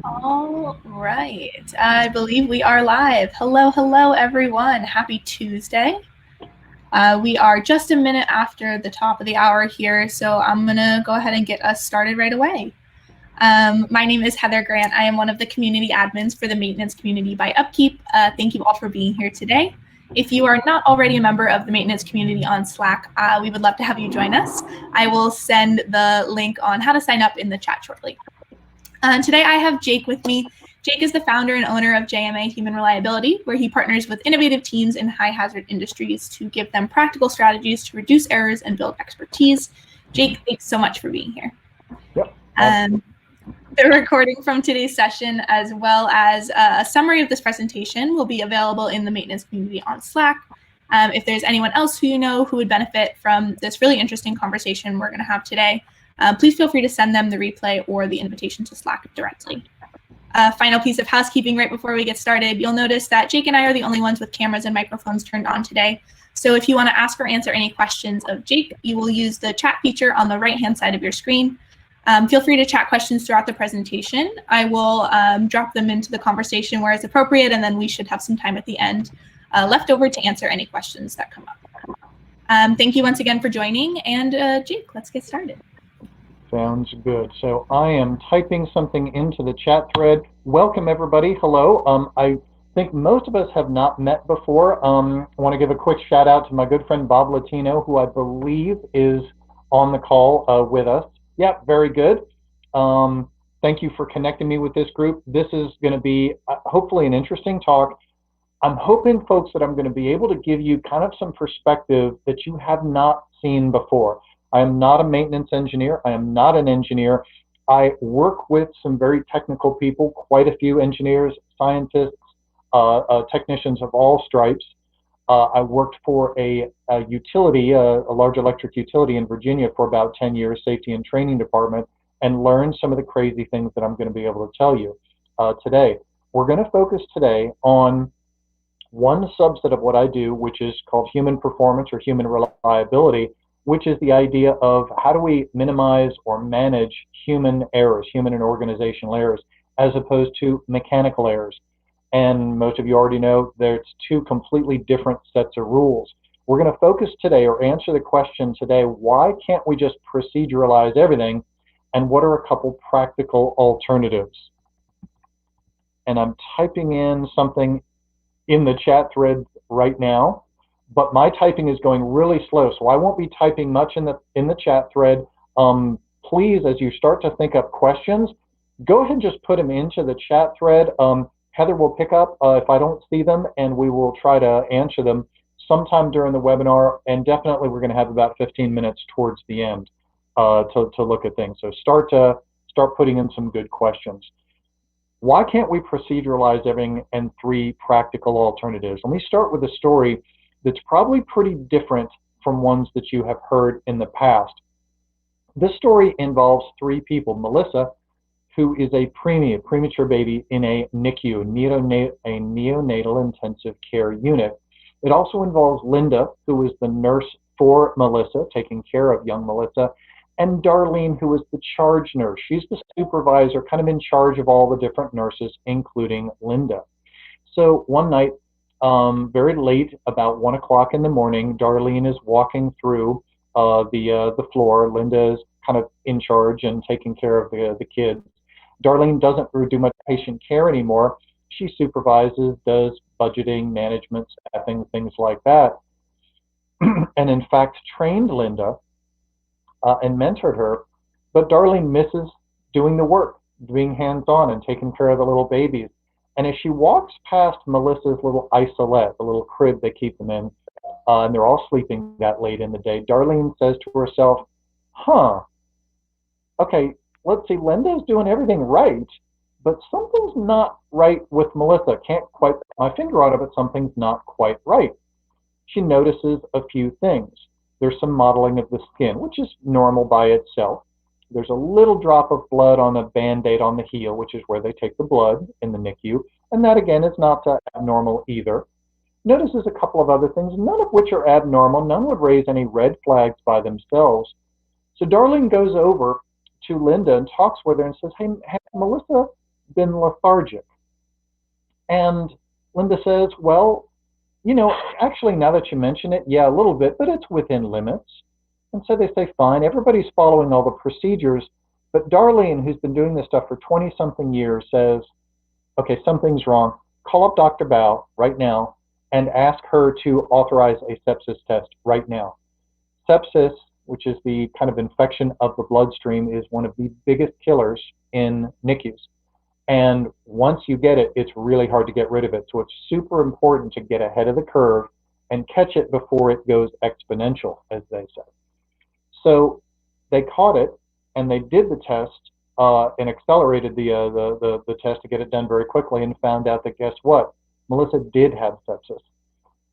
All right. I believe we are live. Hello, everyone. Happy Tuesday. We are just a minute after the top of the hour here, so I'm going to go ahead and get us started right away. My name is Heather Grant. I am one of the community admins for the maintenance community by Upkeep. Thank you all for being here today. If you are not already a member of the maintenance community on Slack, we would love to have you join us. I will send the link on how to sign up in the chat shortly. Today I have Jake with me. Jake is the founder and owner of JMA Human Reliability, where he partners with innovative teams in high-hazard industries to give them practical strategies to reduce errors and build expertise. Jake, thanks so much for being here. Yep. The recording from today's session, as well as a summary of this presentation, will be available in the maintenance community on Slack. If there's anyone else who you know who would benefit from this really interesting conversation we're going to have today, please feel free to send them the replay or the invitation to Slack directly. Final piece of housekeeping right before we get started. You'll notice that Jake and I are the only ones with cameras and microphones turned on today. So if you want to ask or answer any questions of Jake, you will use the chat feature on the right-hand side of your screen. Feel free to chat questions throughout the presentation. I will drop them into the conversation where it's appropriate, and then we should have some time at the end left over to answer any questions that come up. Thank you once again for joining, and Jake, let's get started. Sounds good. So I am typing something into the chat thread. Welcome, everybody. Hello. I think most of us have not met before. I want to give a quick shout out to my good friend Bob Latino, who I believe is on the call with us. Yeah, very good. Thank you for connecting me with this group. This is going to be hopefully an interesting talk. I'm hoping, folks, that I'm going to be able to give you kind of some perspective that you have not seen before. I am not a maintenance engineer. I am not an engineer. I work with some very technical people, quite a few engineers, scientists, technicians of all stripes. I worked for a utility, a large electric utility in Virginia for about 10 years, safety and training department, and learned some of the crazy things that I'm going to be able to tell you today. We're going to focus today on one subset of what I do, which is called human performance or human reliability, which is the idea of how do we minimize or manage human errors, human and organizational errors, as opposed to mechanical errors. And most of you already know there's two completely different sets of rules. We're going to focus today or answer the question today, why can't we just proceduralize everything? And what are a couple practical alternatives? And I'm typing in something in the chat thread right now, but my typing is going really slow, so I won't be typing much in the chat thread. Please, as you start to think up questions, go ahead and just put them into the chat thread. Heather will pick up if I don't see them, and we will try to answer them sometime during the webinar, and definitely we're going to have about 15 minutes towards the end to look at things. So start putting in some good questions. Why can't we proceduralize everything, and three practical alternatives? Let me start with a story that's probably pretty different from ones that you have heard in the past. This story involves three people. Melissa, who is a premature baby in a NICU, a neonatal intensive care unit. It also involves Linda, who is the nurse for Melissa, taking care of young Melissa, and Darlene, who is the charge nurse. She's the supervisor, kind of in charge of all the different nurses, including Linda. So one night, very late, about 1 o'clock in the morning, Darlene is walking through the floor. Linda is kind of in charge and taking care of the kids. Darlene doesn't do much patient care anymore. She supervises, does budgeting, management, staffing, things like that. And in fact, trained Linda and mentored her. But Darlene misses doing the work, being hands-on and taking care of the little babies. And as she walks past Melissa's little isolette, the little crib they keep them in, and they're all sleeping that late in the day, Darlene says to herself, okay, let's see, Linda's doing everything right, but something's not right with Melissa. Can't quite put my finger on it, but something's not quite right. She notices a few things. There's some mottling of the skin, which is normal by itself. There's a little drop of blood on a Band-Aid on the heel, which is where they take the blood in the NICU, and that again is not abnormal either. Notices a couple of other things, none of which are abnormal. None would raise any red flags by themselves. So Darlene goes over to Linda and talks with her and says, hey Melissa, been lethargic? And Linda says, well, actually, now that you mention it, yeah, a little bit, but it's within limits. And so they say, fine, everybody's following all the procedures, but Darlene, who's been doing this stuff for 20-something years, says, okay, something's wrong. Call up Dr. Bao right now and ask her to authorize a sepsis test right now. Sepsis, which is the kind of infection of the bloodstream, is one of the biggest killers in NICUs. And once you get it, it's really hard to get rid of it. So it's super important to get ahead of the curve and catch it before it goes exponential, as they say. So they caught it, and they did the test and accelerated the test to get it done very quickly, and found out that, guess what? Melissa did have sepsis.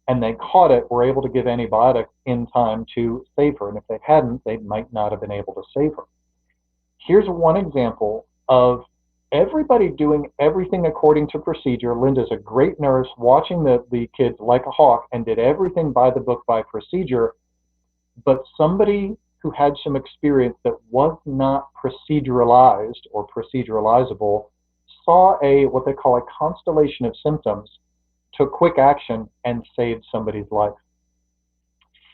And they caught it, were able to give antibiotics in time to save her. And if they hadn't, they might not have been able to save her. Here's one example of everybody doing everything according to procedure. Linda's a great nurse, watching the kids like a hawk, and did everything by the book, by procedure. But somebody who had some experience that was not proceduralized or proceduralizable saw what they call a constellation of symptoms, took quick action, and saved somebody's life.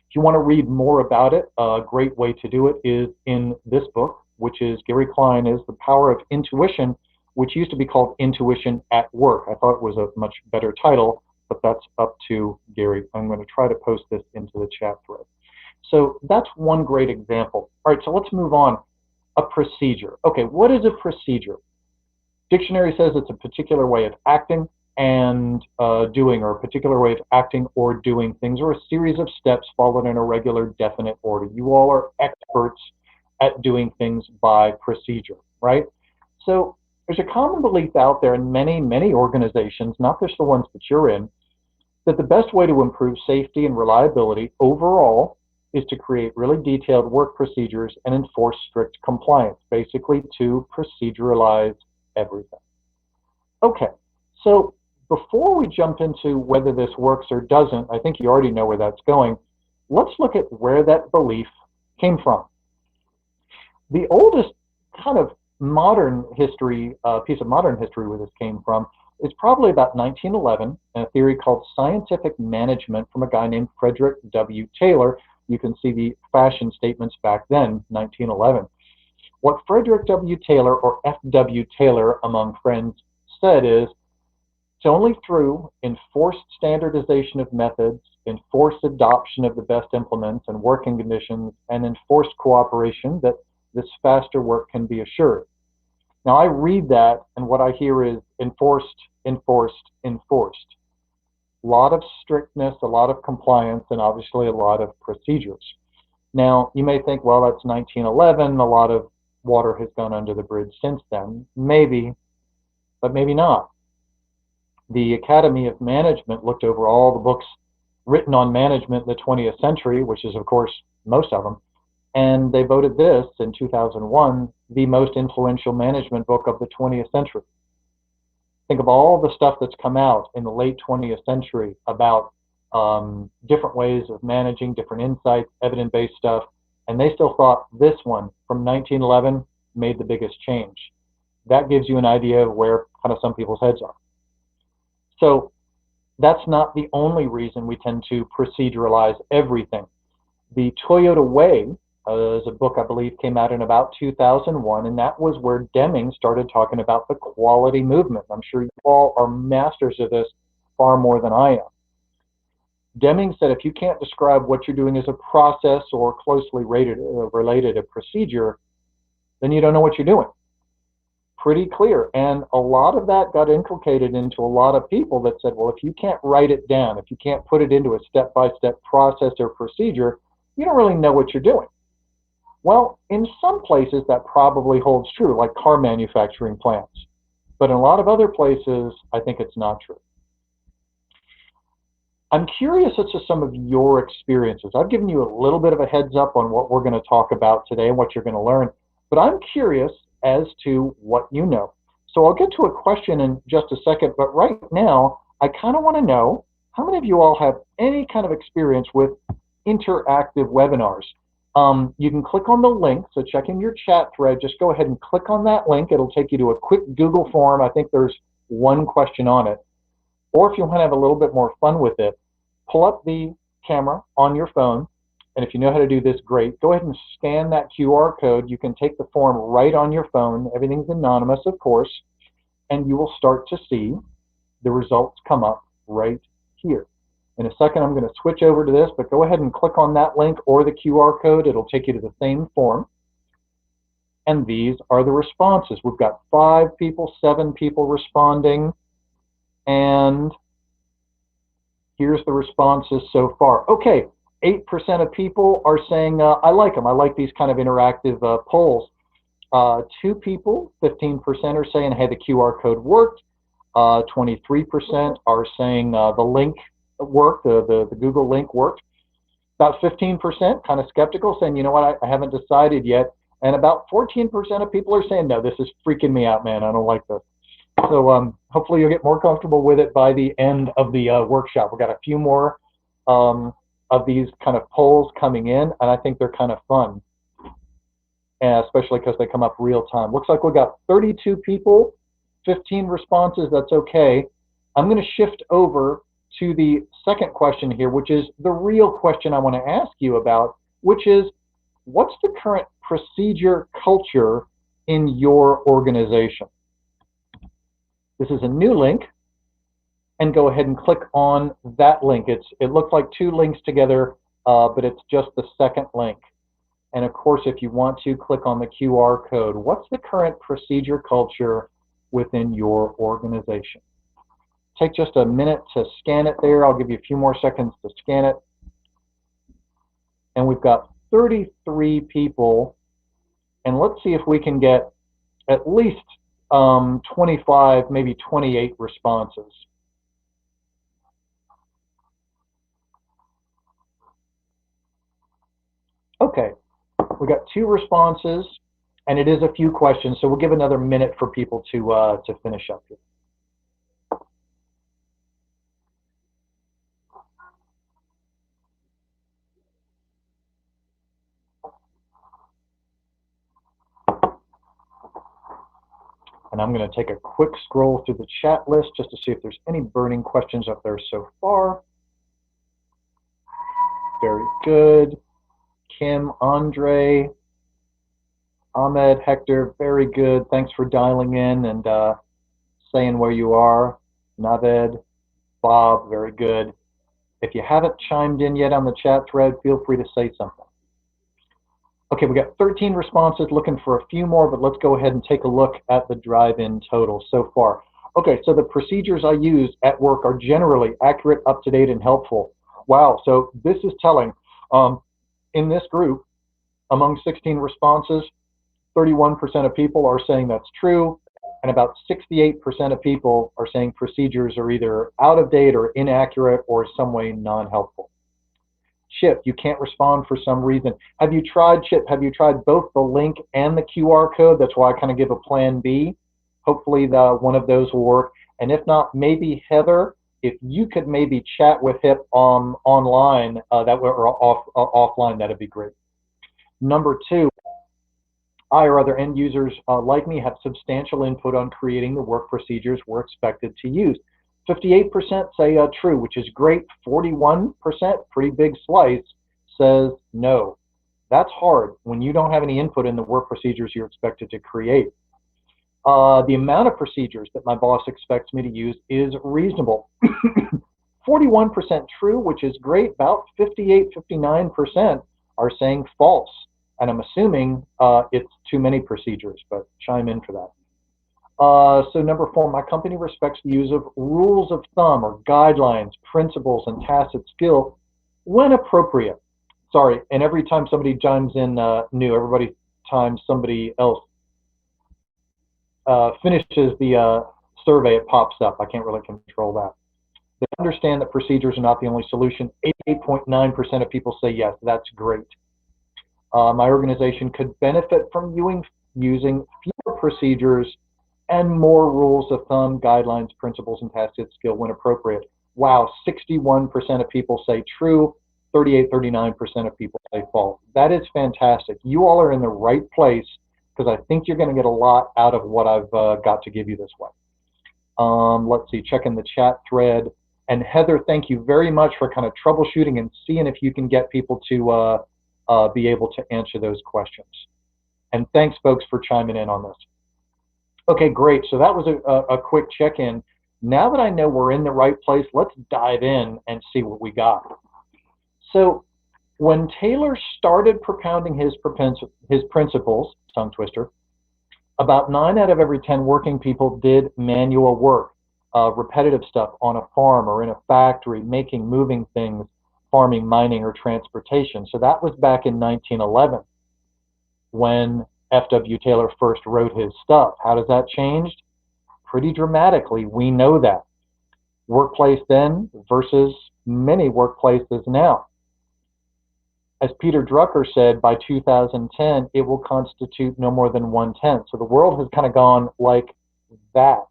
If you want to read more about it, a great way to do it is in this book, which is Gary Klein, is The Power of Intuition, which used to be called Intuition at Work. I thought it was a much better title, but that's up to Gary. I'm going to try to post this into the chat thread. So that's one great example. All right, so let's move on. A procedure. Okay, what is a procedure? Dictionary says it's a particular way of acting and doing, or a particular way of acting or doing things, or a series of steps followed in a regular, definite order. You all are experts at doing things by procedure, right? So there's a common belief out there in many, many organizations, not just the ones that you're in, that the best way to improve safety and reliability overall is to create really detailed work procedures and enforce strict compliance, basically to proceduralize everything. Okay, so before we jump into whether this works or doesn't, I think you already know where that's going, let's look at where that belief came from. The oldest kind of modern history, piece of modern history where this came from, is probably about 1911, and a theory called scientific management from a guy named Frederick W. Taylor. You can see the fashion statements back then, 1911. What Frederick W. Taylor, or F.W. Taylor among friends, said is, it's only through enforced standardization of methods, enforced adoption of the best implements and working conditions, and enforced cooperation that this faster work can be assured. Now I read that, and what I hear is enforced, enforced, enforced. A lot of strictness, a lot of compliance, and obviously a lot of procedures. Now, you may think, well, that's 1911, a lot of water has gone under the bridge since then. Maybe, but maybe not. The Academy of Management looked over all the books written on management in the 20th century, which is, of course, most of them, and they voted this in 2001 the most influential management book of the 20th century. Think of all the stuff that's come out in the late 20th century about different ways of managing, different insights, evidence-based stuff, and they still thought this one from 1911 made the biggest change. That gives you an idea of where kind of some people's heads are. So that's not the only reason we tend to proceduralize everything. The Toyota Way is a book I believe came out in about 2001, and that was where Deming started talking about the quality movement. I'm sure you all are masters of this far more than I am. Deming said if you can't describe what you're doing as a process or closely related a procedure, then you don't know what you're doing. Pretty clear. And a lot of that got inculcated into a lot of people that said, well, if you can't write it down, if you can't put it into a step-by-step process or procedure, you don't really know what you're doing. Well, in some places that probably holds true, like car manufacturing plants. But in a lot of other places, I think it's not true. I'm curious as to some of your experiences. I've given you a little bit of a heads up on what we're going to talk about today and what you're going to learn, but I'm curious as to what you know. So I'll get to a question in just a second, but right now, I kind of want to know how many of you all have any kind of experience with interactive webinars. You can click on the link, so check in your chat thread. Just go ahead and click on that link. It'll take you to a quick Google form. I think there's one question on it. Or if you want to have a little bit more fun with it, pull up the camera on your phone, and if you know how to do this, great. Go ahead and scan that QR code. You can take the form right on your phone. Everything's anonymous, of course, and you will start to see the results come up right here. In a second, I'm going to switch over to this, but go ahead and click on that link or the QR code. It'll take you to the same form. And these are the responses. We've got 5 people, 7 people responding, and here's the responses so far. Okay, 8% of people are saying, I like them. I like these kind of interactive polls. 2 people, 15% are saying, hey, the QR code worked. 23% are saying the link worked, the Google link worked. About 15% kind of skeptical, saying, you know what, I haven't decided yet. And about 14% of people are saying, no, this is freaking me out, man. I don't like this. So hopefully you'll get more comfortable with it by the end of the workshop. We've got a few more of these kind of polls coming in, and I think they're kind of fun, especially because they come up real time. Looks like we've got 32 people, 15 responses. That's okay. I'm going to shift over to the second question here, which is the real question I want to ask you about, which is, what's the current procedure culture in your organization? This is a new link, and go ahead and click on that link. It looks like 2 links together, but it's just the second link. And of course, if you want to, click on the QR code. What's the current procedure culture within your organization? Take just a minute to scan it there. I'll give you a few more seconds to scan it. And we've got 33 people, and let's see if we can get at least 25, maybe 28 responses. Okay, we got 2 responses, and it is a few questions, so we'll give another minute for people to finish up here. And I'm going to take a quick scroll through the chat list just to see if there's any burning questions up there so far. Very good. Kim, Andre, Ahmed, Hector, very good. Thanks for dialing in and saying where you are. Naved, Bob, very good. If you haven't chimed in yet on the chat thread, feel free to say something. Okay, we got 13 responses, looking for a few more, but let's go ahead and take a look at the drive-in total so far. Okay, so the procedures I use at work are generally accurate, up-to-date, and helpful. Wow, so this is telling. In this group, among 16 responses, 31% of people are saying that's true, and about 68% of people are saying procedures are either out of date or inaccurate or some way non-helpful. Chip, you can't respond for some reason. Have you tried, Chip, have you tried both the link and the QR code? That's why I kind of give a plan B. Hopefully one of those will work. And if not, maybe Heather, if you could maybe chat with HIP online or offline, that'd be great. Number 2, I or other end users like me have substantial input on creating the work procedures we're expected to use. 58% say true, which is great. 41%, pretty big slice, says no. That's hard when you don't have any input in the work procedures you're expected to create. The amount of procedures that my boss expects me to use is reasonable. 41% true, which is great. About 58, 59% are saying false. And I'm assuming it's too many procedures, but chime in for that. So number 4, my company respects the use of rules of thumb or guidelines, principles, and tacit skill when appropriate. Sorry, and every time somebody chimes in new, every time somebody else finishes the survey, it pops up. I can't really control that. They understand that procedures are not the only solution. 88.9% of people say yes, that's great. My organization could benefit from using fewer procedures and more rules of thumb, guidelines, principles, and tacit skill when appropriate. Wow, 61% of people say true, 38, 39% of people say false. That is fantastic. You all are in the right place because I think you're going to get a lot out of what I've got to give you this way. Let's see, check in the chat thread. And Heather, thank you very much for kind of troubleshooting and seeing if you can get people to be able to answer those questions. And thanks, folks, for chiming in on this. Okay, great. So that was a quick check-in. Now that I know we're in the right place, let's dive in and see what we got. So when Taylor started propounding his principles, tongue twister, about 9 out of every 10 working people did manual work, repetitive stuff on a farm or in a factory, moving things, farming, mining, or transportation. So that was back in 1911 when F.W. Taylor first wrote his stuff. How does that change? Pretty dramatically. We know that. Workplace then versus many workplaces now. As Peter Drucker said, by 2010, it will constitute no more than 1/10. So the world has kind of gone like that.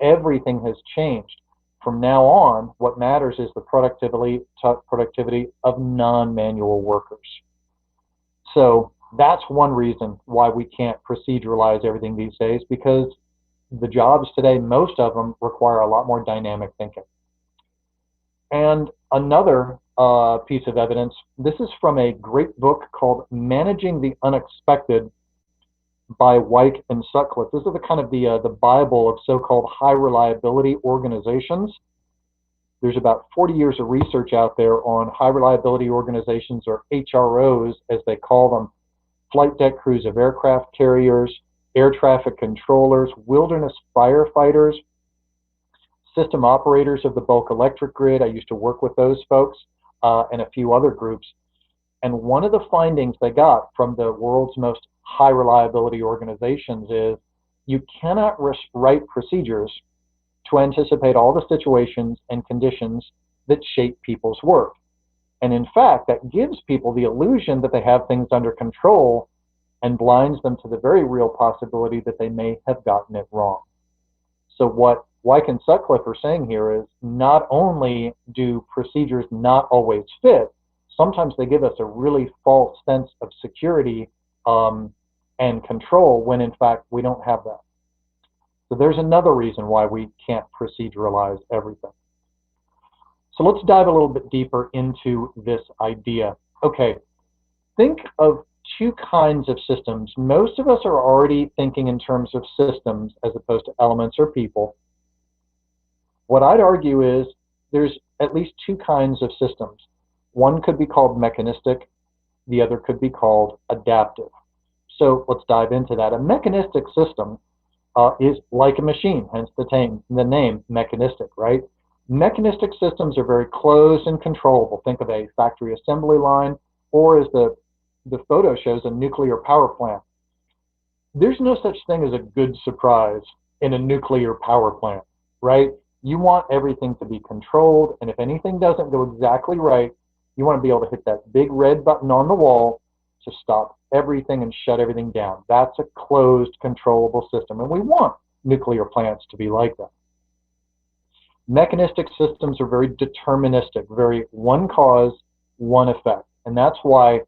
Everything has changed. From now on, what matters is the productivity of non-manual workers. So that's one reason why we can't proceduralize everything these days, because the jobs today, most of them require a lot more dynamic thinking. And another piece of evidence, this is from a great book called Managing the Unexpected by Wyke and Sutcliffe. This is the kind of the Bible of so-called high reliability organizations. There's about 40 years of research out there on high reliability organizations, or HROs as they call them, flight deck crews of aircraft carriers, air traffic controllers, wilderness firefighters, system operators of the bulk electric grid. I used to work with those folks and a few other groups. And one of the findings they got from the world's most high reliability organizations is you cannot write procedures to anticipate all the situations and conditions that shape people's work. And in fact, that gives people the illusion that they have things under control and blinds them to the very real possibility that they may have gotten it wrong. So what Wyke and Sutcliffe are saying here is not only do procedures not always fit, sometimes they give us a really false sense of security and control when in fact we don't have that. So there's another reason why we can't proceduralize everything. So let's dive a little bit deeper into this idea. Okay, think of two kinds of systems. Most of us are already thinking in terms of systems as opposed to elements or people. What I'd argue is there's at least two kinds of systems. One could be called mechanistic, the other could be called adaptive. So let's dive into that. A mechanistic system is like a machine, hence the name mechanistic, right? Mechanistic systems are very closed and controllable. Think of a factory assembly line, or as the photo shows, a nuclear power plant. There's no such thing as a good surprise in a nuclear power plant, right? You want everything to be controlled, and if anything doesn't go exactly right, you want to be able to hit that big red button on the wall to stop everything and shut everything down. That's a closed, controllable system, and we want nuclear plants to be like that. Mechanistic systems are very deterministic, very one cause, one effect, and that's why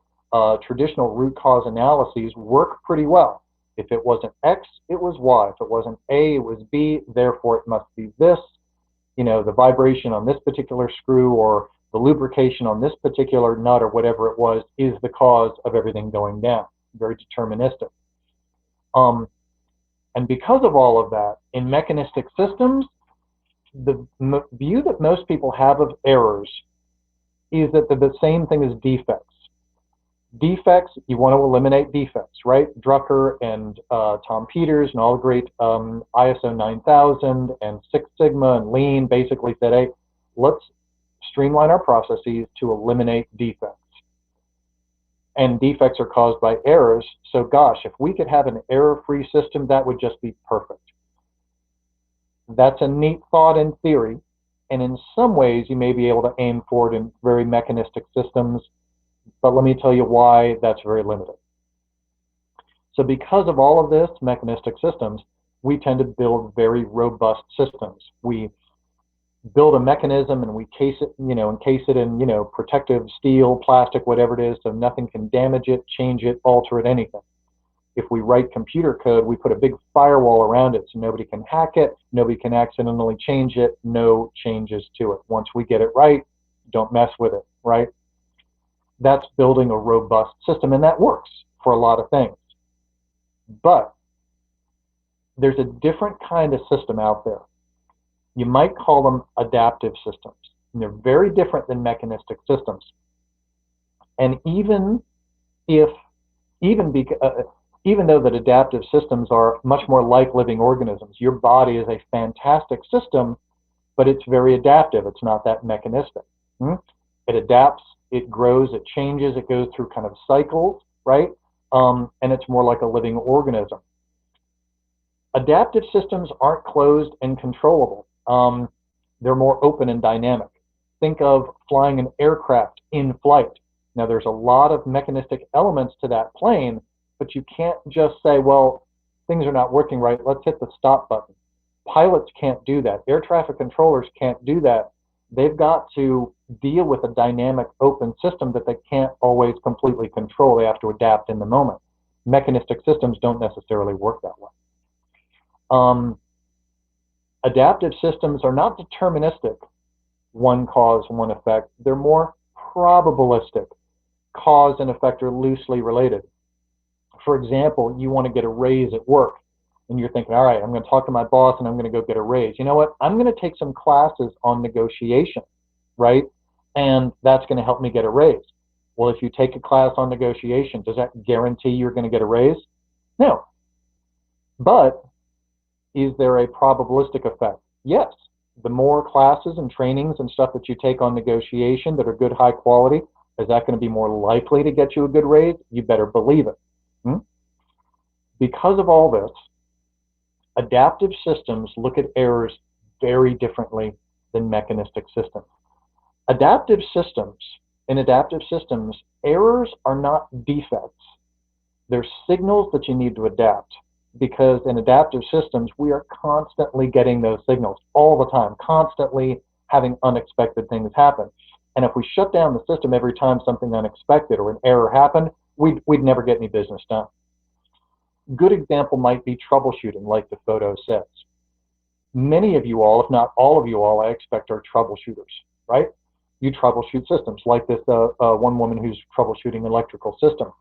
traditional root cause analyses work pretty well. If it wasn't X, it was Y. If it wasn't A, it was B, therefore it must be this. You know, the vibration on this particular screw or the lubrication on this particular nut or whatever it was is the cause of everything going down. Very deterministic. And because of all of that, in mechanistic systems, the view that most people have of errors is that they're the same thing as defects. Defects, you want to eliminate defects, right? Drucker and Tom Peters and all the great ISO 9000 and Six Sigma and Lean basically said, hey, let's streamline our processes to eliminate defects. And defects are caused by errors, so gosh, if we could have an error-free system, that would just be perfect. That's a neat thought in theory, and in some ways you may be able to aim for it in very mechanistic systems, but let me tell you why that's very limited. So because of all of this, mechanistic systems, we tend to build very robust systems. We build a mechanism and we encase it in, protective steel, plastic, whatever it is, so nothing can damage it, change it, alter it, anything. If we write computer code, we put a big firewall around it so nobody can hack it, nobody can accidentally change it, no changes to it. Once we get it right, don't mess with it, right? That's building a robust system, and that works for a lot of things. But there's a different kind of system out there. You might call them adaptive systems, and they're very different than mechanistic systems. And even though that adaptive systems are much more like living organisms, your body is a fantastic system, but it's very adaptive. It's not that mechanistic. It adapts, it grows, it changes, it goes through kind of cycles, right? And it's more like a living organism. Adaptive systems aren't closed and controllable. They're more open and dynamic. Think of flying an aircraft in flight. Now, there's a lot of mechanistic elements to that plane, but you can't just say, well, things are not working right, let's hit the stop button. Pilots can't do that. Air traffic controllers can't do that. They've got to deal with a dynamic, open system that they can't always completely control. They have to adapt in the moment. Mechanistic systems don't necessarily work that way. Adaptive systems are not deterministic, one cause, one effect. They're more probabilistic. Cause and effect are loosely related. For example, you want to get a raise at work, and you're thinking, all right, I'm going to talk to my boss and I'm going to go get a raise. You know what? I'm going to take some classes on negotiation, right? And that's going to help me get a raise. Well, if you take a class on negotiation, does that guarantee you're going to get a raise? No. But is there a probabilistic effect? Yes. The more classes and trainings and stuff that you take on negotiation that are good, high quality, is that going to be more likely to get you a good raise? You better believe it. Because of all this, adaptive systems look at errors very differently than mechanistic systems. In adaptive systems, errors are not defects. They're signals that you need to adapt, because in adaptive systems, we are constantly getting those signals all the time, constantly having unexpected things happen. And if we shut down the system every time something unexpected or an error happened, we'd never get any business done. Good example might be troubleshooting, like the photo says. Many of you all, if not all of you all, I expect, are troubleshooters, right? You troubleshoot systems, like this one woman who's troubleshooting an electrical system.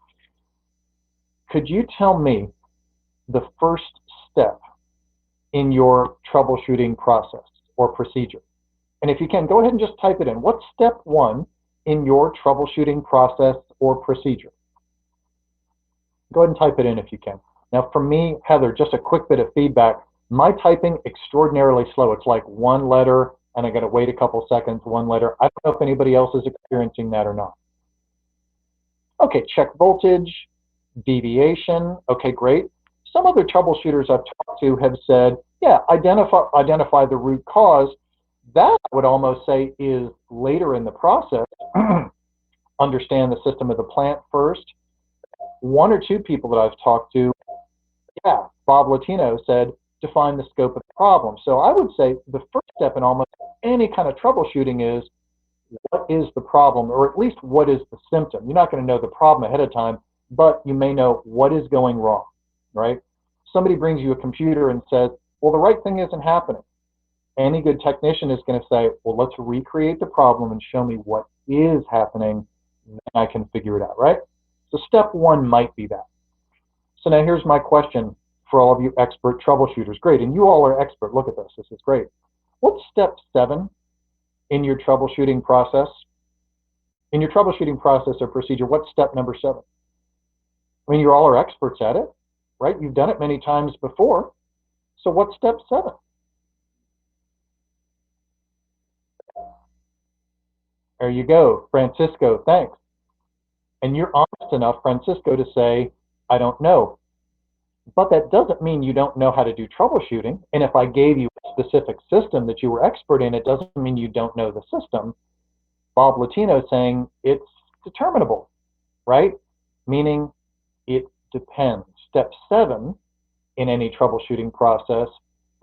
Could you tell me the first step in your troubleshooting process or procedure? And if you can, go ahead and just type it in. What's step one in your troubleshooting process or procedure? Go ahead and type it in if you can. Now, for me, Heather, just a quick bit of feedback. My typing, extraordinarily slow. It's like one letter, and I got to wait a couple seconds, one letter. I don't know if anybody else is experiencing that or not. Okay, check voltage, deviation. Okay, great. Some other troubleshooters I've talked to have said, yeah, identify the root cause. That, I would almost say, is later in the process. Understand the system of the plant first. One or two people that I've talked to, yeah, Bob Latino said, define the scope of the problem. So I would say the first step in almost any kind of troubleshooting is, what is the problem, or at least what is the symptom? You're not going to know the problem ahead of time, but you may know what is going wrong, right? Somebody brings you a computer and says, well, the right thing isn't happening. Any good technician is going to say, well, let's recreate the problem and show me what is happening, then I can figure it out, right? So step one might be that. So now here's my question for all of you expert troubleshooters. Great, and you all are expert. Look at this. This is great. What's step 7 in your troubleshooting process? In your troubleshooting process or procedure, what's step number 7? I mean, you all are experts at it, right? You've done it many times before. So what's step 7? There you go, Francisco, thanks. And you're honest enough, Francisco, to say, I don't know. But that doesn't mean you don't know how to do troubleshooting. And if I gave you a specific system that you were expert in, it doesn't mean you don't know the system. Bob Latino saying it's determinable, right? Meaning it depends. Step 7 in any troubleshooting process,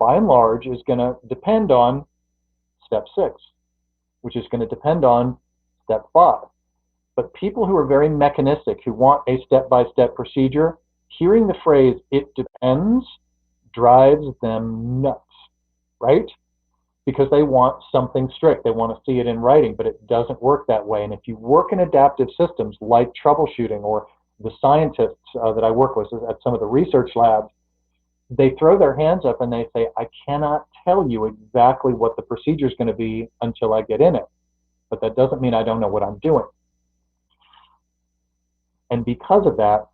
by and large, is going to depend on step 6, which is going to depend on step 5. But people who are very mechanistic, who want a step-by-step procedure, hearing the phrase, "it depends," drives them nuts, right? Because they want something strict. They want to see it in writing, but it doesn't work that way. And if you work in adaptive systems like troubleshooting, or the scientists that I work with at some of the research labs, they throw their hands up and they say, "I cannot tell you exactly what the procedure is going to be until I get in it. But that doesn't mean I don't know what I'm doing." And because of that,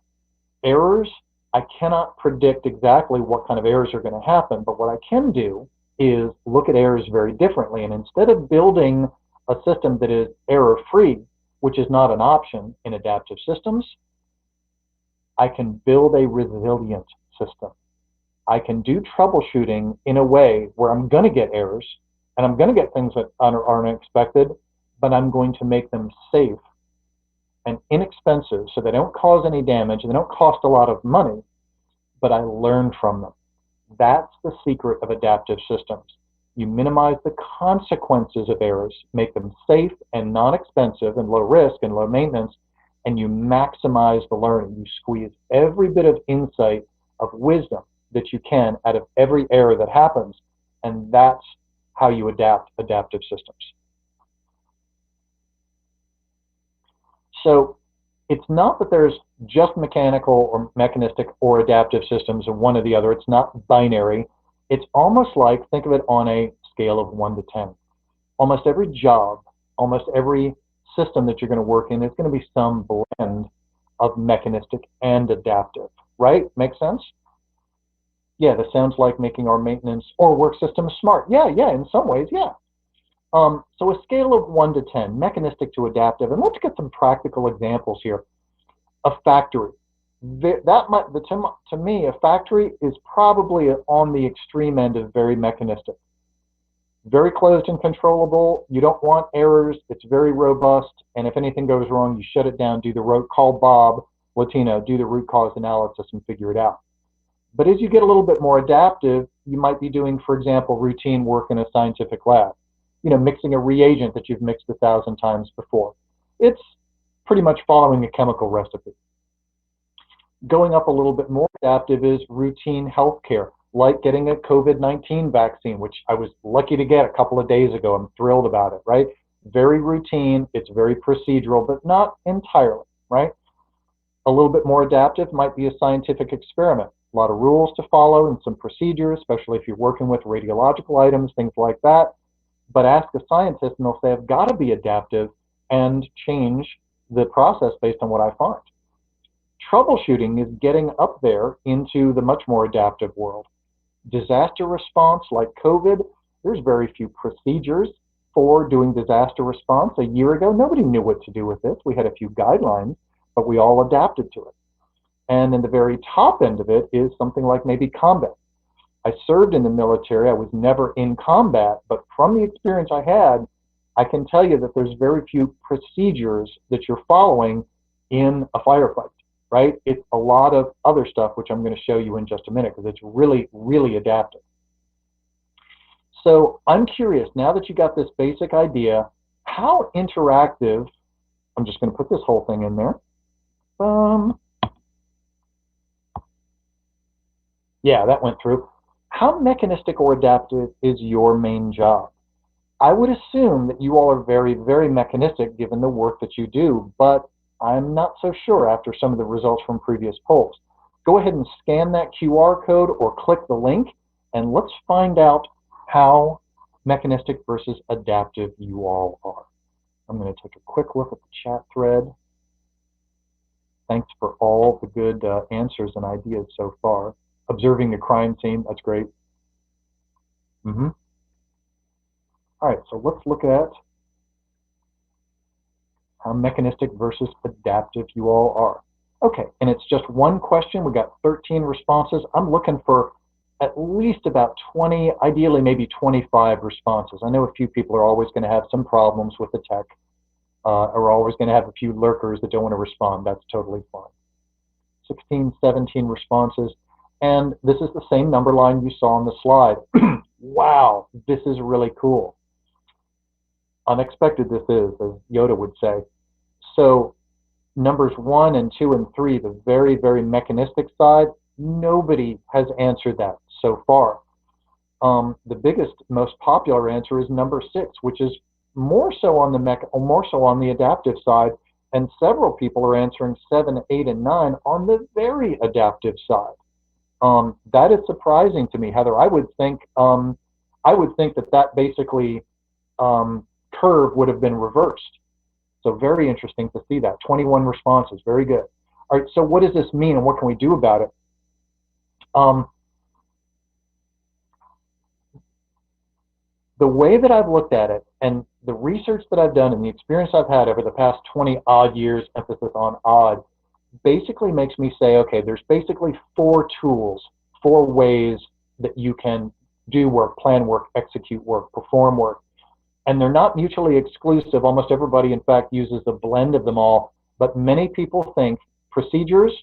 errors, I cannot predict exactly what kind of errors are going to happen, but what I can do is look at errors very differently. And instead of building a system that is error-free, which is not an option in adaptive systems, I can build a resilient system. I can do troubleshooting in a way where I'm going to get errors, and I'm going to get things that are unexpected, but I'm going to make them safe and inexpensive, so they don't cause any damage and they don't cost a lot of money, but I learn from them. That's the secret of adaptive systems. You minimize the consequences of errors, make them safe and non-expensive and low risk and low maintenance, and you maximize the learning. You squeeze every bit of insight, of wisdom that you can out of every error that happens, and that's how you adapt adaptive systems. So it's not that there's just mechanical or mechanistic or adaptive systems, or one or the other. It's not binary. It's almost like, think of it on a scale of 1 to 10. Almost every job, almost every system that you're going to work in is going to be some blend of mechanistic and adaptive, right? Make sense? Yeah, that sounds like making our maintenance or work systems smart. Yeah, in some ways, yeah. So a scale of 1 to 10, mechanistic to adaptive, and let's get some practical examples here. A factory. To me, a factory is probably on the extreme end of very mechanistic. Very closed and controllable. You don't want errors. It's very robust, and if anything goes wrong, you shut it down, call Bob Latino, do the root cause analysis and figure it out. But as you get a little bit more adaptive, you might be doing, for example, routine work in a scientific lab. Mixing a reagent that you've mixed 1,000 times before. It's pretty much following a chemical recipe. Going up a little bit more adaptive is routine healthcare, like getting a COVID-19 vaccine, which I was lucky to get a couple of days ago. I'm thrilled about it, right? Very routine, it's very procedural, but not entirely, right? A little bit more adaptive might be a scientific experiment. A lot of rules to follow and some procedures, especially if you're working with radiological items, things like that. But ask a scientist and they'll say, "I've got to be adaptive and change the process based on what I find." Troubleshooting is getting up there into the much more adaptive world. Disaster response, like COVID, there's very few procedures for doing disaster response. A year ago, nobody knew what to do with this. We had a few guidelines, but we all adapted to it. And in the very top end of it is something like maybe combat. I served in the military. I was never in combat, but from the experience I had, I can tell you that there's very few procedures that you're following in a firefight, right? It's a lot of other stuff, which I'm going to show you in just a minute, because it's really, really adaptive. So I'm curious, now that you got this basic idea, how interactive, I'm just going to put this whole thing in there. Yeah, that went through. How mechanistic or adaptive is your main job? I would assume that you all are very, very mechanistic given the work that you do, but I'm not so sure after some of the results from previous polls. Go ahead and scan that QR code or click the link, and let's find out how mechanistic versus adaptive you all are. I'm going to take a quick look at the chat thread. Thanks for all the good answers and ideas so far. Observing the crime scene, that's great. All right, so let's look at how mechanistic versus adaptive you all are. Okay, and it's just one question. We got 13 responses. I'm looking for at least about 20, ideally maybe 25 responses. I know a few people are always going to have some problems with the tech, or always going to have a few lurkers that don't want to respond. That's totally fine. 16, 17 responses. And this is the same number line you saw on the slide. Wow, this is really cool. unexpected this is, as Yoda would say. So numbers 1 and 2 and 3, the very, very mechanistic side, nobody has answered that so far. The biggest, most popular answer is number 6, which is more so on the adaptive side, and several people are answering 7, 8, and 9 on the very adaptive side. That is surprising to me, Heather. I would think that basically curve would have been reversed. So very interesting to see that. 21 responses, very good. All right, so what does this mean and what can we do about it? The way that I've looked at it and the research that I've done and the experience I've had over the past 20 odd years, emphasis on odd, basically makes me say, okay, there's basically 4 tools, 4 ways that you can do work, plan work, execute work, perform work. And they're not mutually exclusive. Almost everybody, in fact, uses a blend of them all. But many people think procedures,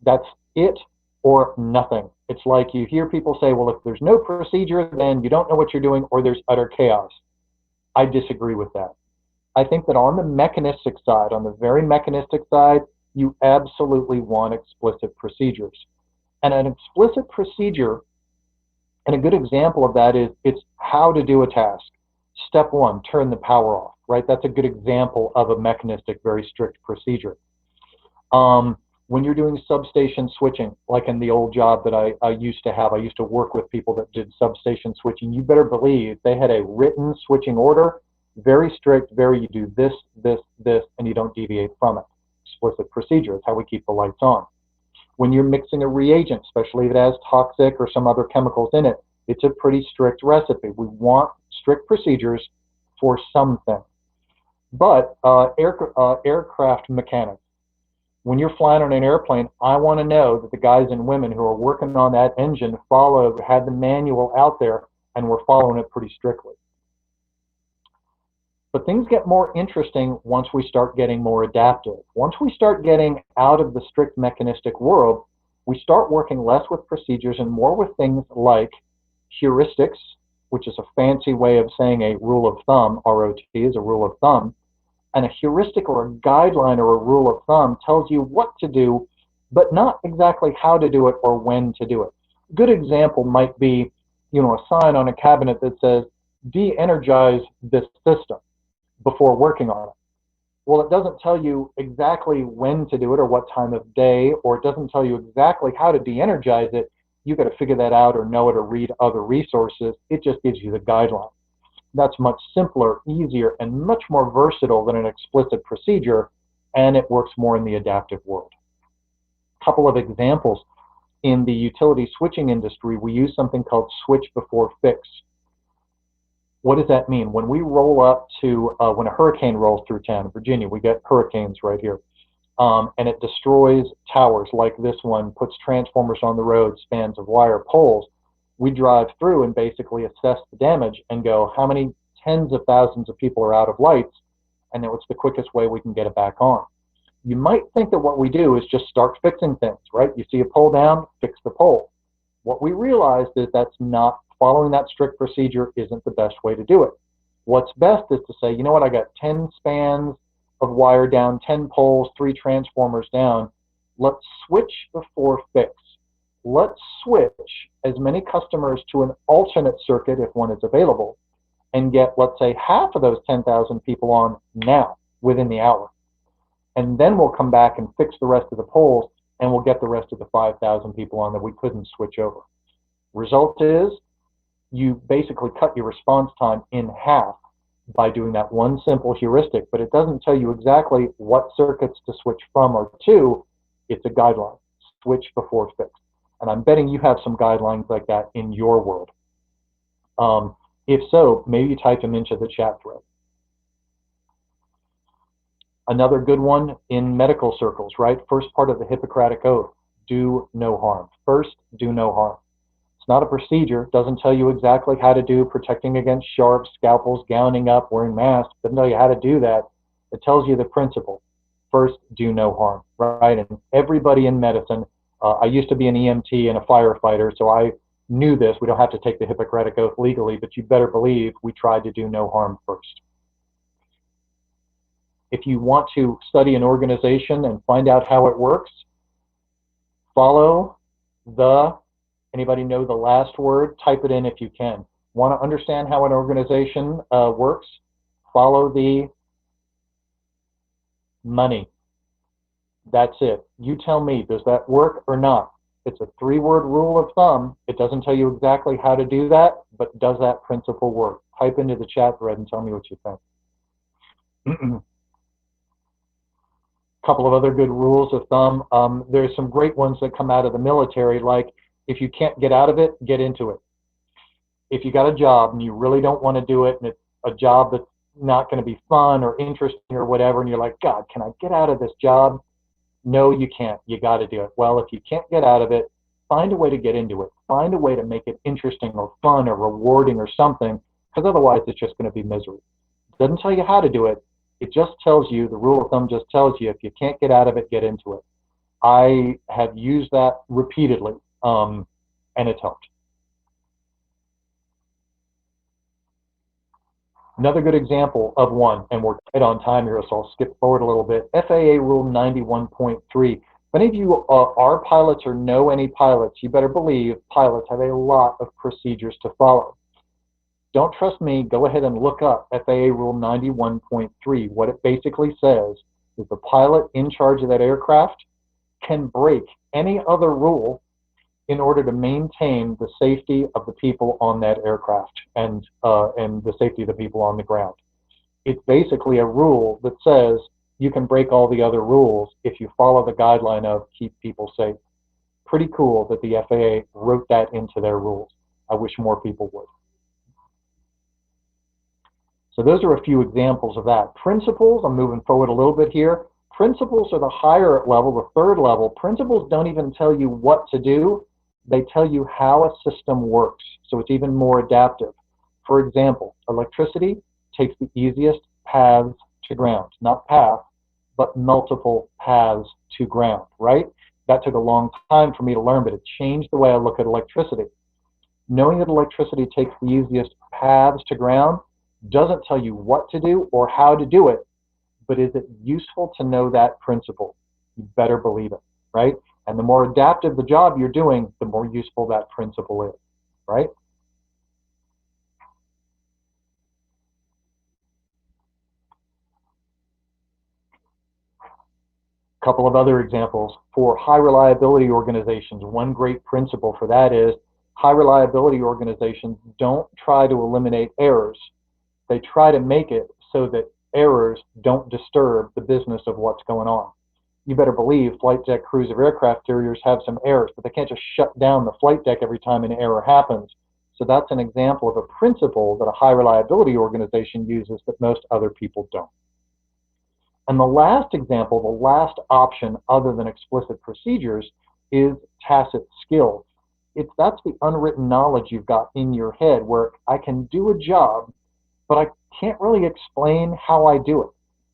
that's it or nothing. It's like you hear people say, well, if there's no procedure, then you don't know what you're doing, or there's utter chaos. I disagree with that. I think that on the mechanistic side, on the very mechanistic side, you absolutely want explicit procedures. And an explicit procedure, and a good example of that is it's how to do a task. Step 1, turn the power off, right? That's a good example of a mechanistic, very strict procedure. When you're doing substation switching, like in the old job that I used to have, I used to work with people that did substation switching. You better believe they had a written switching order, very strict, you do this, this, this, and you don't deviate from it. Explicit procedure is how we keep the lights on. When you're mixing a reagent, especially if it has toxic or some other chemicals in it, it's a pretty strict recipe. We want strict procedures for something. But aircraft mechanics, when you're flying on an airplane, I want to know that the guys and women who are working on that engine had the manual out there and were following it pretty strictly. But things get more interesting once we start getting more adaptive. Once we start getting out of the strict mechanistic world, we start working less with procedures and more with things like heuristics, which is a fancy way of saying a rule of thumb. ROT is a rule of thumb. And a heuristic or a guideline or a rule of thumb tells you what to do, but not exactly how to do it or when to do it. A good example might be, a sign on a cabinet that says, de-energize this system before working on it. Well, it doesn't tell you exactly when to do it or what time of day, or it doesn't tell you exactly how to de-energize it. You got to figure that out or know it or read other resources. It just gives you the guideline. That's much simpler, easier, and much more versatile than an explicit procedure, and it works more in the adaptive world. A couple of examples. In the utility switching industry, we use something called switch before fix. What does that mean? When we roll up to, when a hurricane rolls through town in Virginia, we get hurricanes right here, and it destroys towers like this one, puts transformers on the road, spans of wire, poles. We drive through and basically assess the damage and go, how many tens of thousands of people are out of lights, and then what's the quickest way we can get it back on? You might think that what we do is just start fixing things, right? You see a pole down, fix the pole. What we realized is that's not, following that strict procedure isn't the best way to do it. What's best is to say, you know what, I got 10 spans of wire down, 10 poles, 3 transformers down. Let's switch before fix. Let's switch as many customers to an alternate circuit if one is available and get, let's say, half of those 10,000 people on now within the hour. And then we'll come back and fix the rest of the poles and we'll get the rest of the 5,000 people on that we couldn't switch over. Result is you basically cut your response time in half by doing that one simple heuristic, but it doesn't tell you exactly what circuits to switch from or to. It's a guideline. Switch before fix. And I'm betting you have some guidelines like that in your world. If so, maybe type them into the chat thread. Another good one in medical circles, right? First part of the Hippocratic Oath, do no harm. First, do no harm. It's not a procedure, doesn't tell you exactly how to do protecting against sharps, scalpels, gowning up, wearing masks, doesn't tell you how to do that. It tells you the principle. First, do no harm, right? And everybody in medicine, I used to be an EMT and a firefighter, so I knew this. We don't have to take the Hippocratic Oath legally, but you better believe we tried to do no harm first. If you want to study an organization and find out how it works, follow the, anybody know the last word? Type it in if you can. Want to understand how an organization works? Follow the money. That's it. You tell me, does that work or not? It's a 3-word rule of thumb. It doesn't tell you exactly how to do that, but does that principle work? Type into the chat thread and tell me what you think. Couple of other good rules of thumb. There's some great ones that come out of the military, like if you can't get out of it, get into it. If you got a job and you really don't want to do it, and it's a job that's not going to be fun or interesting or whatever, and you're like, God, can I get out of this job? No, you can't. You got to do it. Well, if you can't get out of it, find a way to get into it. Find a way to make it interesting or fun or rewarding or something, because otherwise it's just going to be misery. It doesn't tell you how to do it. It just tells you, the rule of thumb just tells you, if you can't get out of it, get into it. I have used that repeatedly, and it's helped. Another good example of one, and we're right on time here, so I'll skip forward a little bit. FAA Rule 91.3. If any of you are pilots or know any pilots, you better believe pilots have a lot of procedures to follow. Don't trust me, go ahead and look up FAA Rule 91.3. What it basically says is the pilot in charge of that aircraft can break any other rule in order to maintain the safety of the people on that aircraft and the safety of the people on the ground. It's basically a rule that says you can break all the other rules if you follow the guideline of keep people safe. Pretty cool that the FAA wrote that into their rules. I wish more people would. So those are a few examples of that. Principles, I'm moving forward a little bit here. Principles are the higher level, the 3rd level. Principles don't even tell you what to do. They tell you how a system works, so it's even more adaptive. For example, electricity takes the easiest paths to ground, not path, but multiple paths to ground, right? That took a long time for me to learn, but it changed the way I look at electricity. Knowing that electricity takes the easiest paths to ground doesn't tell you what to do or how to do it, but is it useful to know that principle? You better believe it, right? And the more adaptive the job you're doing, the more useful that principle is, right? A couple of other examples. For high reliability organizations, one great principle for that is high reliability organizations don't try to eliminate errors. They try to make it so that errors don't disturb the business of what's going on. You better believe flight deck crews of aircraft carriers have some errors, but they can't just shut down the flight deck every time an error happens. So that's an example of a principle that a high reliability organization uses that most other people don't. And the last example, the last option other than explicit procedures is tacit skill. That's the unwritten knowledge you've got in your head where I can do a job, but I can't really explain how I do it.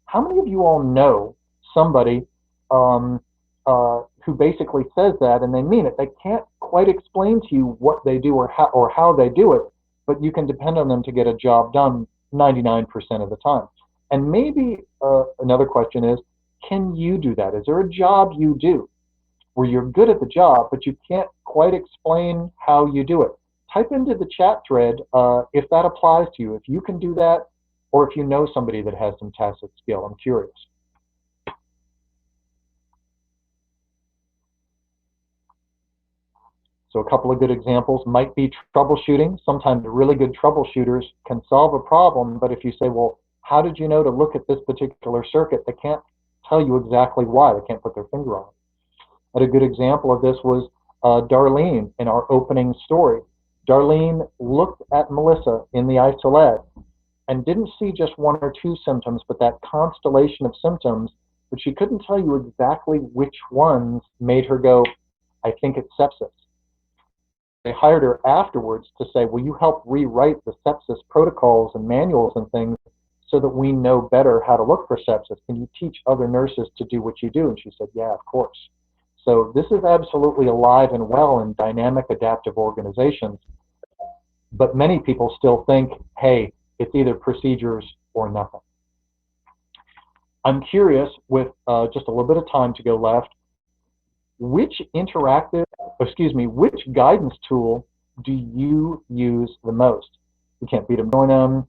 How many of you all know somebody who basically says that and they mean it? They can't quite explain to you what they do or how they do it, but you can depend on them to get a job done 99% of the time. And maybe another question is, can you do that? Is there a job you do where you're good at the job, but you can't quite explain how you do it? Type into the chat thread if that applies to you, if you can do that, or if you know somebody that has some tacit skill. I'm curious. So a couple of good examples might be troubleshooting. Sometimes really good troubleshooters can solve a problem, but if you say, well, how did you know to look at this particular circuit? They can't tell you exactly why. They can't put their finger on it. And a good example of this was Darlene in our opening story. Darlene looked at Melissa in the isolate and didn't see just one or two symptoms, but that constellation of symptoms, but she couldn't tell you exactly which ones made her go, I think it's sepsis. They hired her afterwards to say, will you help rewrite the sepsis protocols and manuals and things so that we know better how to look for sepsis? Can you teach other nurses to do what you do? And she said, yeah, of course. So this is absolutely alive and well in dynamic adaptive organizations. But many people still think, hey, it's either procedures or nothing. I'm curious, with just a little bit of time to go left, which guidance tool do you use the most? We can't beat them. Join them.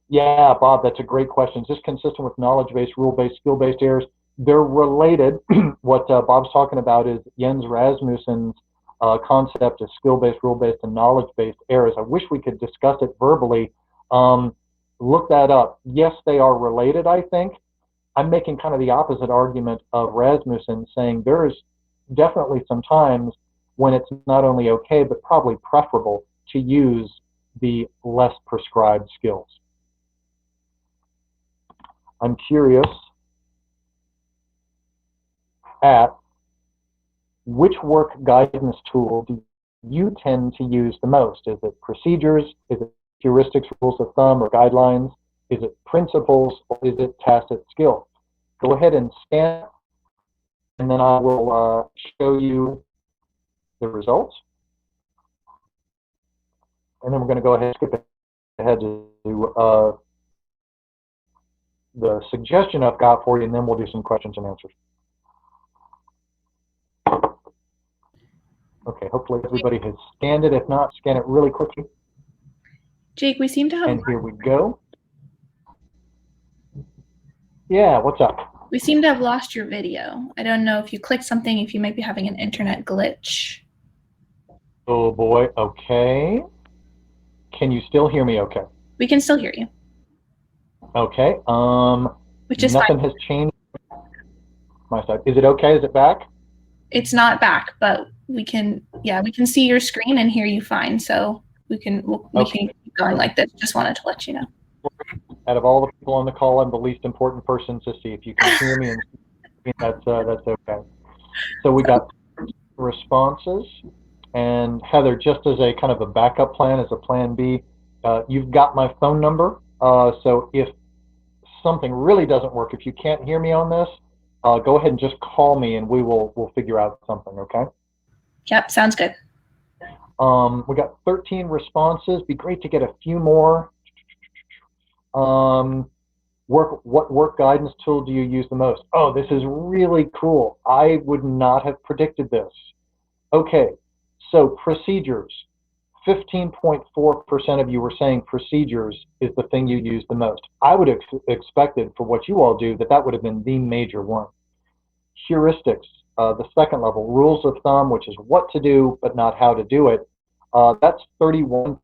Yeah, Bob, that's a great question. Is this consistent with knowledge-based, rule-based, skill-based errors? They're related. What Bob's talking about is Jens Rasmussen's concept of skill-based, rule-based, and knowledge-based errors. I wish we could discuss it verbally. Look that up. Yes, they are related, I think. I'm making kind of the opposite argument of Rasmussen, saying there's definitely some times when it's not only okay, but probably preferable to use the less prescribed skills. I'm curious at which work guidance tool do you tend to use the most? Is it procedures? Is it heuristics, rules of thumb, or guidelines? Is it principles, or is it tacit skill? Go ahead and scan, and then I will show you the results. And then we're going to go ahead and skip ahead to the suggestion I've got for you, and then we'll do some questions and answers. Okay, hopefully everybody has scanned it. If not, scan it really quickly. Jake, we seem to have... And here we go. Yeah, what's up? We seem to have lost your video. I don't know if you clicked something, if you might be having an internet glitch. Oh boy, okay. Can you still hear me okay? We can still hear you. Okay, which is nothing fine. has changed on my side. Is it okay? Is it back? It's not back, but we can, yeah, we can see your screen and hear you fine. So we can keep going like this. Just wanted to let you know. Out of all the people on the call, I'm the least important person to see. If you can hear me, and that's okay. So we got responses, and Heather, just as a kind of a backup plan, as a plan B, you've got my phone number. So if something really doesn't work, if you can't hear me on this, go ahead and just call me, and we'll figure out something. Okay? Yep, sounds good. We got 13 responses. Be great to get a few more. What work guidance tool do you use the most? Oh, this is really cool. I would not have predicted this. Okay, so procedures. 15.4% of you were saying procedures is the thing you use the most. I would have expected for what you all do that would have been the major one. Heuristics, the second level. Rules of thumb, which is what to do but not how to do it. That's 31%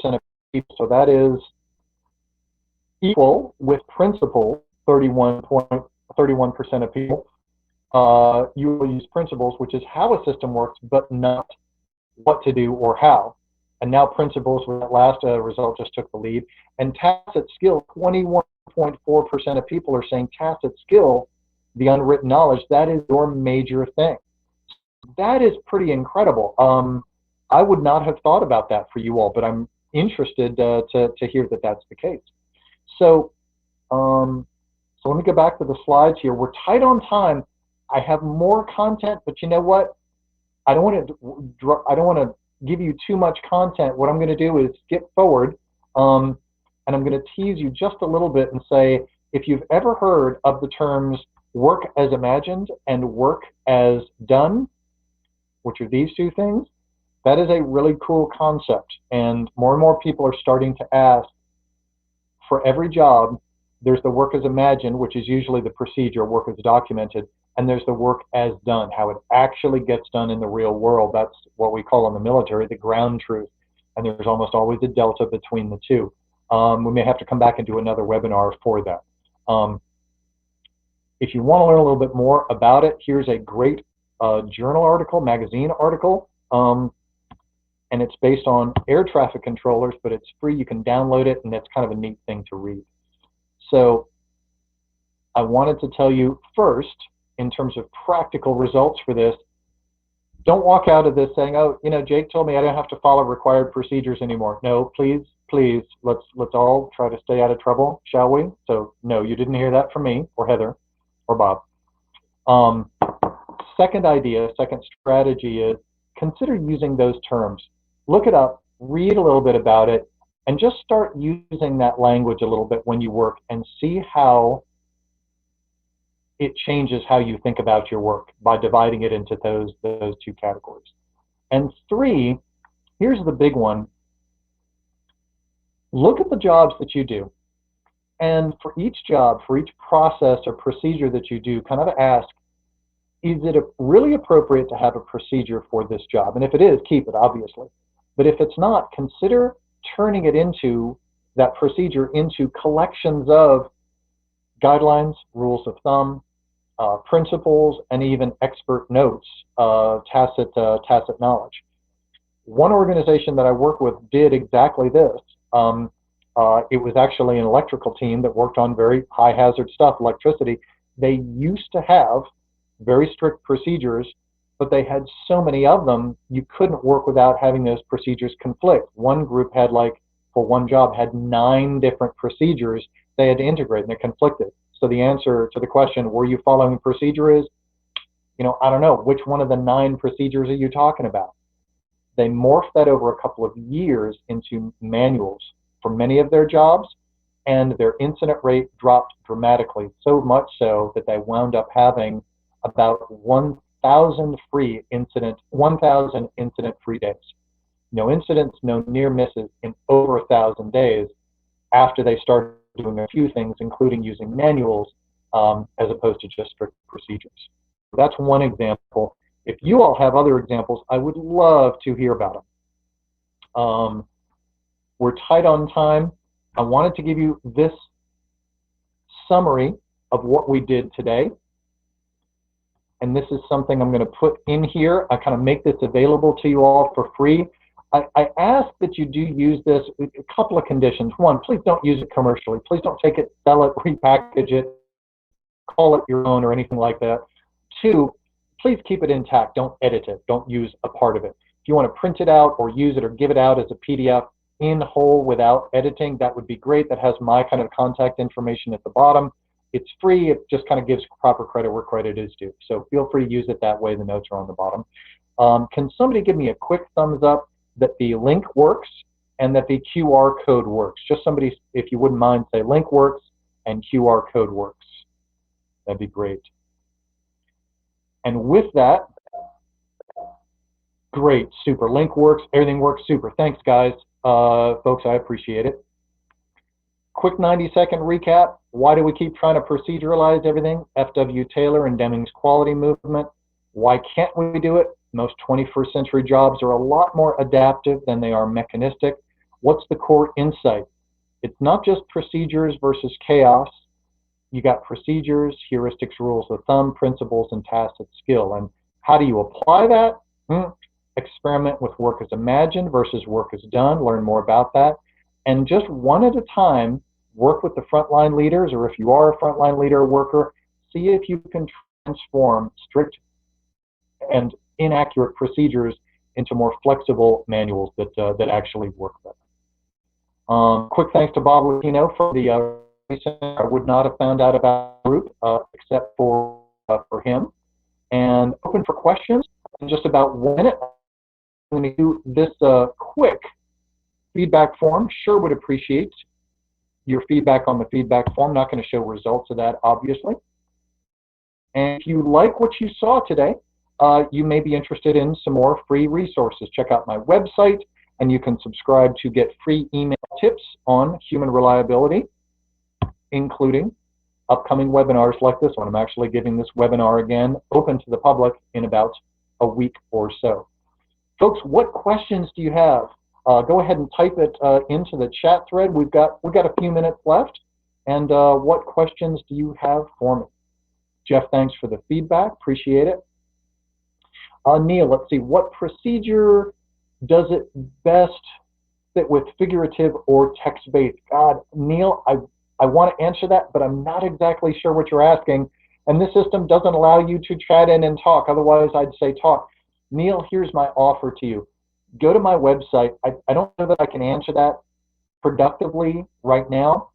of people, so that is equal with principles. 31% of people. You will use principles, which is how a system works, but not what to do or how. And now principles, with that last result, just took the lead. And tacit skill, 21.4% of people are saying tacit skill, the unwritten knowledge, that is your major thing. That is pretty incredible. I would not have thought about that for you all, but I'm interested to hear that that's the case. So let me go back to the slides here. We're tight on time. I have more content, but you know what? I don't want to give you too much content. What I'm going to do is skip forward, and I'm going to tease you just a little bit and say, if you've ever heard of the terms work as imagined and work as done, which are these two things, that is a really cool concept. And more people are starting to ask, for every job, there's the work as imagined, which is usually the procedure, work as documented, and there's the work as done, how it actually gets done in the real world. That's what we call in the military the ground truth, and there's almost always a delta between the two. We may have to come back and do another webinar for that. If you want to learn a little bit more about it, here's a great journal article, magazine article, and it's based on air traffic controllers, but it's free. You can download it, and it's kind of a neat thing to read. So I wanted to tell you first, in terms of practical results for this, don't walk out of this saying, oh, you know, Jake told me I don't have to follow required procedures anymore. No, please, let's all try to stay out of trouble, shall we? So no, you didn't hear that from me or Heather or Bob. Second idea, second strategy is consider using those terms. Look it up, read a little bit about it, and just start using that language a little bit when you work and see how it changes how you think about your work by dividing it into those two categories. And three, here's the big one. Look at the jobs that you do. And for each job, for each process or procedure that you do, kind of ask, is it really appropriate to have a procedure for this job? And if it is, keep it, obviously. But if it's not, consider turning it into, that procedure into collections of guidelines, rules of thumb, principles, and even expert notes, tacit knowledge. One organization that I work with did exactly this. It was actually an electrical team that worked on very high hazard stuff, electricity. They used to have very strict procedures, but they had so many of them, you couldn't work without having those procedures conflict. One group had, like, for one job, had 9 different procedures they had to integrate, and it conflicted. So the answer to the question, were you following procedure, is, I don't know, which one of the 9 procedures are you talking about? They morphed that over a couple of years into manuals for many of their jobs, and their incident rate dropped dramatically, so much so that they wound up having about 1,000 incident-free days. No incidents, no near misses in over 1,000 days after they started doing a few things, including using manuals as opposed to just strict procedures. That's one example. If you all have other examples, I would love to hear about them. We're tight on time. I wanted to give you this summary of what we did today. And this is something I'm going to put in here. I kind of make this available to you all for free. I ask that you do use this, a couple of conditions. One, please don't use it commercially. Please don't take it, sell it, repackage it, call it your own or anything like that. Two, please keep it intact. Don't edit it. Don't use a part of it. If you want to print it out or use it or give it out as a PDF in whole without editing, that would be great. That has my kind of contact information at the bottom. It's free. It just kind of gives proper credit where credit is due. So feel free to use it that way. The notes are on the bottom. Can somebody give me a quick thumbs up that the link works and that the QR code works? Just somebody, if you wouldn't mind, say link works and QR code works. That'd be great. And with that, great, super. Link works, everything works, super. Thanks, guys. Folks, I appreciate it. Quick 90-second recap. Why do we keep trying to proceduralize everything? F.W. Taylor and Deming's quality movement. Why can't we do it? Most 21st century jobs are a lot more adaptive than they are mechanistic. What's the core insight? It's not just procedures versus chaos. You got procedures, heuristics, rules of thumb, principles, and tacit skill. And how do you apply that? Experiment with work as imagined versus work as done. Learn more about that. And just one at a time, work with the frontline leaders, or if you are a frontline leader or worker, see if you can transform strict and inaccurate procedures into more flexible manuals that actually work better. Quick thanks to Bob Latino for the I would not have found out about the group except for him. And open for questions in just about 1 minute. I'm going to do this quick feedback form. Sure would appreciate your feedback on the feedback form. Not going to show results of that, obviously. And if you like what you saw today, you may be interested in some more free resources. Check out my website, and you can subscribe to get free email tips on human reliability, including upcoming webinars like this one. I'm actually giving this webinar again, open to the public, in about a week or so. Folks, what questions do you have? Go ahead and type it into the chat thread. We've got a few minutes left. And what questions do you have for me? Jeff, thanks for the feedback. Appreciate it. Neil, let's see. What procedure does it best fit with figurative or text-based? God, Neil, I want to answer that, but I'm not exactly sure what you're asking. And this system doesn't allow you to chat in and talk. Otherwise, I'd say talk. Neil, here's my offer to you. Go to my website. I don't know that I can answer that productively right now.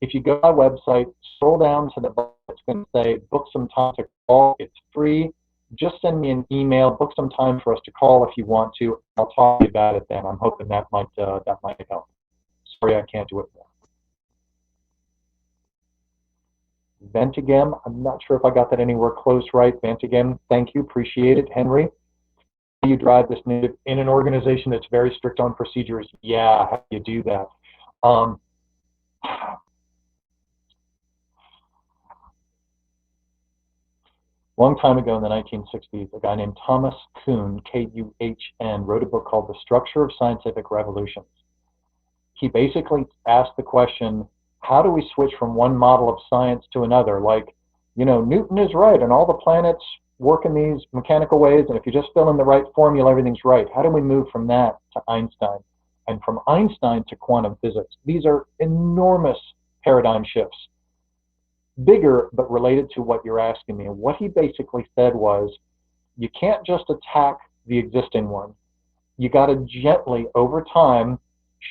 If you go to my website, scroll down to the button, it's going to say book some time to call. It's free. Just send me an email. Book some time for us to call if you want to. I'll talk to you about it then. I'm hoping that might help. Sorry, I can't do it more. Ventigem. I'm not sure if I got that anywhere close right. Ventigem, thank you, appreciate it. Henry, how do you drive this in an organization that's very strict on procedures? Yeah, how do you do that? Long time ago in the 1960s, a guy named Thomas Kuhn, Kuhn, wrote a book called The Structure of Scientific Revolutions. He basically asked the question, how do we switch from one model of science to another? Like, Newton is right, and all the planets work in these mechanical ways, and if you just fill in the right formula, everything's right. How do we move from that to Einstein? And from Einstein to quantum physics? These are enormous paradigm shifts. Bigger, but related to what you're asking me. And what he basically said was, you can't just attack the existing one. You got to gently, over time,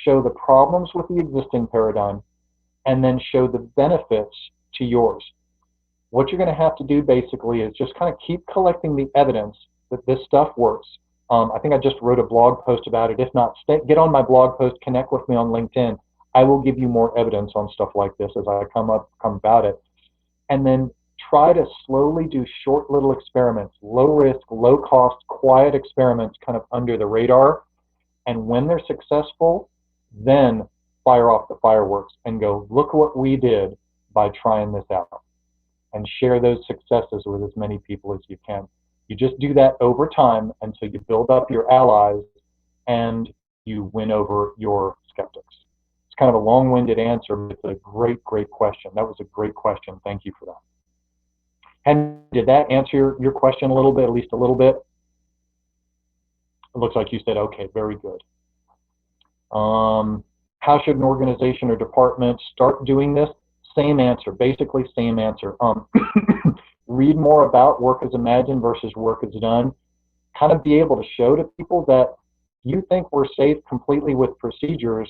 show the problems with the existing paradigm and then show the benefits to yours. What you're going to have to do basically is just kind of keep collecting the evidence that this stuff works. I think I just wrote a blog post about it. If not, get on my blog post, connect with me on LinkedIn. I will give you more evidence on stuff like this as I come about it. And then try to slowly do short little experiments, low risk, low cost, quiet experiments kind of under the radar. And when they're successful, then fire off the fireworks and go, look what we did by trying this out, and share those successes with as many people as you can. You just do that over time until you build up your allies and you win over your skeptics. It's kind of a long-winded answer, but it's a great, great question. That was a great question. Thank you for that. And did that answer your question a little bit, at least a little bit? It looks like you said, okay, very good. How should an organization or department start doing this? Same answer, basically same answer. Read more about work as imagined versus work as done. Kind of be able to show to people that you think we're safe completely with procedures.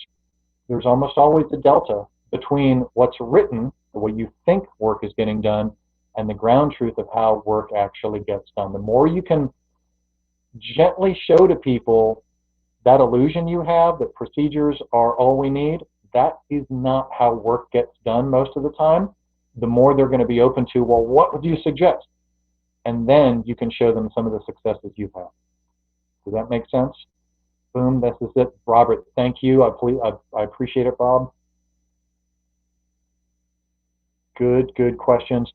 There's almost always a delta between what's written, the way you think work is getting done, and the ground truth of how work actually gets done. The more you can gently show to people that illusion you have that procedures are all we need, that is not how work gets done most of the time, the more they're going to be open to, well, what would you suggest? And then you can show them some of the successes you've had. Does that make sense? Boom, this is it. Robert, thank you. I appreciate it, Bob. Good questions.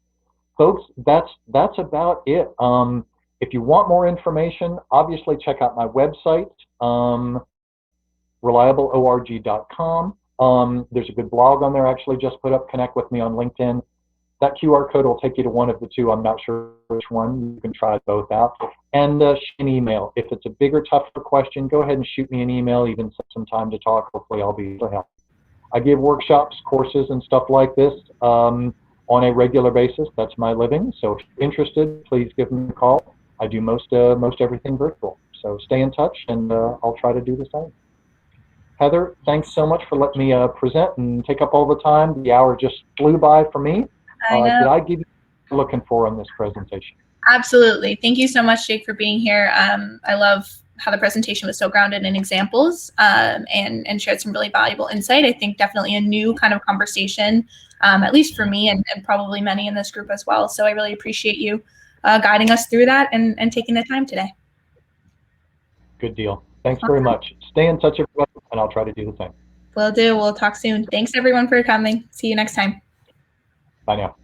Folks, that's about it. If you want more information, obviously check out my website, reliableorg.com. There's a good blog on there I actually just put up. Connect with me on LinkedIn. That QR code will take you to one of the two. I'm not sure which one. You can try both out. And shoot an email. If it's a bigger, tougher question, go ahead and shoot me an email, even set some time to talk. Hopefully I'll be able to help. I give workshops, courses, and stuff like this on a regular basis. That's my living. So if you're interested, please give me a call. I do most everything virtual. So stay in touch, and I'll try to do the same. Heather, thanks so much for letting me present and take up all the time. The hour just flew by for me. I know. Did I give you what you're looking for on this presentation? Absolutely. Thank you so much, Jake, for being here. I love how the presentation was so grounded in examples and shared some really valuable insight. I think definitely a new kind of conversation, at least for me and probably many in this group as well. So I really appreciate you guiding us through that and taking the time today. Good deal. Thanks very much. Stay in touch, everyone, and I'll try to do the same. Will do. We'll talk soon. Thanks, everyone, for coming. See you next time. Bye now.